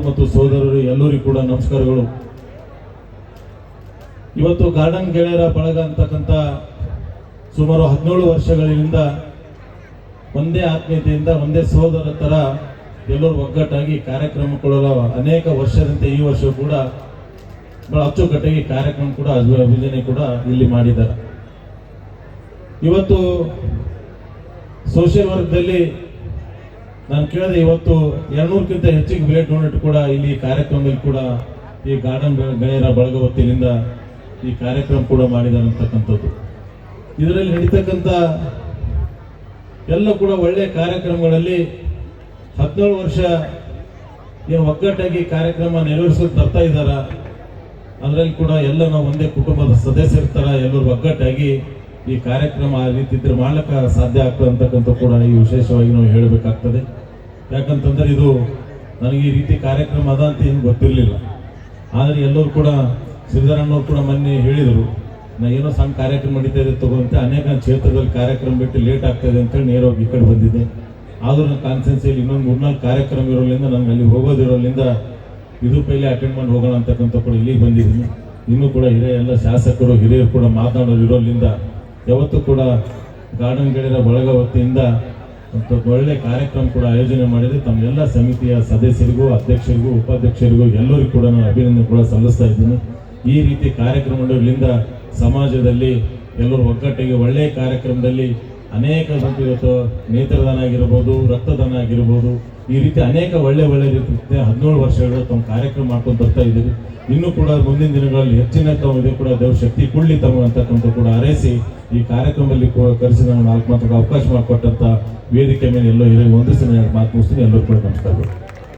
ಮತ್ತು ಸೋದರರು ಎಲ್ಲರಿಗೂ ಕೂಡ ನಮಸ್ಕಾರಗಳು. ಇವತ್ತು ಗಾರ್ಡನ್ ಗೆಳೆಯರ ಬಳಗ ಅಂತಕ್ಕಂಥ ಸುಮಾರು 17 ವರ್ಷಗಳಿಂದ ಒಂದೇ ಆತ್ಮೀಯತೆಯಿಂದ ಒಂದೇ ಸೋದರ ತರ ಎಲ್ಲರೂ ಒಗ್ಗಟ್ಟಾಗಿ ಕಾರ್ಯಕ್ರಮಗಳು ಅನೇಕ ವರ್ಷದಂತೆ ಈ ವರ್ಷ ಕೂಡ ಬಹಳ ಅಚ್ಚುಕಟ್ಟಾಗಿ ಕಾರ್ಯಕ್ರಮ ಕೂಡ ಅಭಿನಯ ಕೂಡ ಇಲ್ಲಿ ಮಾಡಿದ್ದಾರೆ. ಇವತ್ತು ಸೋಷಿಯಲ್ ವರ್ಕ್ದಲ್ಲಿ ನಾನು ಕೇಳಿದೆ, ಇವತ್ತು 200ಕ್ಕಿಂತ ಹೆಚ್ಚಿಗೆ ಬ್ಲಡ್ ಡೊನೇಟ್ ಕೂಡ ಇಲ್ಲಿ ಕಾರ್ಯಕ್ರಮದಲ್ಲಿ ಕೂಡ ಈ ಗಾರ್ಡನ್ ಗೆಳೆಯರ ಬಳಗ ವತಿಯಿಂದ ಈ ಕಾರ್ಯಕ್ರಮ ಕೂಡ ಮಾಡಿದ್ದಾರೆ ಅಂತಕ್ಕಂಥದ್ದು. ಇದರಲ್ಲಿ ನಡೀತಕ್ಕಂಥ ಎಲ್ಲ ಕೂಡ ಒಳ್ಳೆಯ ಕಾರ್ಯಕ್ರಮಗಳಲ್ಲಿ 17 ವರ್ಷ ಏನು ಒಗ್ಗಟ್ಟಾಗಿ ಕಾರ್ಯಕ್ರಮ ನೆರವೇರಿಸೋದು ಬರ್ತಾ ಇದ್ದಾರ. ಅದರಲ್ಲಿ ಕೂಡ ಎಲ್ಲ ನಾವು ಒಂದೇ ಕುಟುಂಬದ ಸದಸ್ಯರ ಎಲ್ಲರೂ ಒಗ್ಗಟ್ಟಾಗಿ ಈ ಕಾರ್ಯಕ್ರಮ ಆ ರೀತಿ ಇದ್ರೆ ಮಾಡ್ಲಿಕ್ಕೆ ಸಾಧ್ಯ ಆಗ್ತದೆ ಅಂತಕ್ಕಂಥ ಕೂಡ ಈ ವಿಶೇಷವಾಗಿ ನಾವು ಹೇಳಬೇಕಾಗ್ತದೆ. ಯಾಕಂತಂದ್ರೆ ಇದು ನನಗೆ ಈ ರೀತಿ ಕಾರ್ಯಕ್ರಮ ಅದ ಅಂತ ಏನು ಗೊತ್ತಿರಲಿಲ್ಲ. ಆದರೆ ಎಲ್ಲರೂ ಕೂಡ ಶ್ರೀಧರಣ್ಣವ್ರು ಕೂಡ ಮೊನ್ನೆ ಹೇಳಿದರು, ನಾ ಏನೋ ಸಣ್ಣ ಕಾರ್ಯಕ್ರಮ ನಡೀತಾ ಇದೆ ತಗೊಂತೆ, ಅನೇಕ ಕ್ಷೇತ್ರದಲ್ಲಿ ಕಾರ್ಯಕ್ರಮ ಬಿಟ್ಟು ಲೇಟ್ ಆಗ್ತದೆ ಅಂತೇಳಿ ನೇರವಾಗಿ ಈ ಕಡೆ ಬಂದಿದ್ದೆ. ಆದರೂ ನನ್ನ ಕಾನ್ಸೆನ್ಸಿಯಲ್ಲಿ ಇನ್ನೊಂದು 3-4 ಕಾರ್ಯಕ್ರಮ ಇರೋದ್ರಿಂದ ನನಗೆ ಅಲ್ಲಿ ಹೋಗೋದಿರೋದ್ರಿಂದ ಇದು ಪೈಲೆ ಅಟೆಂಡ್ ಮಾಡಿ ಹೋಗೋಣ ಅಂತಕ್ಕಂಥ ಕೂಡ ಇಲ್ಲಿಗೆ ಬಂದಿದ್ದೀನಿ. ಇನ್ನೂ ಕೂಡ ಎಲ್ಲ ಶಾಸಕರು ಹಿರಿಯರು ಕೂಡ ಮಾತನಾಡೋರು ಇರೋದ್ರಿಂದ ಯಾವತ್ತೂ ಕೂಡ ಗಾರ್ಡನ್ ಗೆಳೆಯರ ಬಳಗ ವತಿಯಿಂದ ಒಂದು ಒಳ್ಳೆ ಕಾರ್ಯಕ್ರಮ ಕೂಡ ಆಯೋಜನೆ ಮಾಡಿದೆ. ತಮ್ಮೆಲ್ಲ ಸಮಿತಿಯ ಸದಸ್ಯರಿಗೂ, ಅಧ್ಯಕ್ಷರಿಗೂ, ಉಪಾಧ್ಯಕ್ಷರಿಗೂ ಎಲ್ಲರಿಗೂ ಕೂಡ ನಾನು ಅಭಿನಂದನೆ ಕೂಡ ಸಲ್ಲಿಸ್ತಾ ಇದ್ದೀನಿ. ಈ ರೀತಿ ಕಾರ್ಯಕ್ರಮಗಳಿಂದ ಸಮಾಜದಲ್ಲಿ ಎಲ್ಲರೂ ಒಗ್ಗಟ್ಟಿಗೆ ಒಳ್ಳೆಯ ಕಾರ್ಯಕ್ರಮದಲ್ಲಿ ಅನೇಕ ಇವತ್ತು ನೇತ್ರದಾನ ಆಗಿರ್ಬೋದು, ರಕ್ತದಾನ ಆಗಿರ್ಬೋದು, ಈ ರೀತಿ ಅನೇಕ ಒಳ್ಳೆ ರೀತಿ 17 ವರ್ಷಗಳು ತಮ್ಮ ಕಾರ್ಯಕ್ರಮ ಮಾಡ್ಕೊಂಡು ಬರ್ತಾ ಇದ್ದೀವಿ. ಇನ್ನೂ ಕೂಡ ಮುಂದಿನ ದಿನಗಳಲ್ಲಿ ಹೆಚ್ಚಿನ ತಮ್ಮ ಕೂಡ ದೇವ್ರ ಶಕ್ತಿ ಕೊಡ್ಲಿ ತಮ್ಮ ಅಂತಕ್ಕಂಥ ಕೂಡ ಹಾರೈಸಿ ಈ ಕಾರ್ಯಕ್ರಮದಲ್ಲಿ ಕರೆಸಿ ನಾನು 4 ಮಾತುಗಳು ಅವಕಾಶ ಮಾಡಿಕೊಟ್ಟಂತ ವೇದಿಕೆ ಮೇಲೆ ಎಲ್ಲೋ ಹಿರಿಯ ಒಂದಿಷ್ಟು ಮಾತು ಮುಗಿಸ್ತೀನಿ. ಎಲ್ಲರೂ ಕೂಡ ನಮಸ್ಕಾರಗಳು.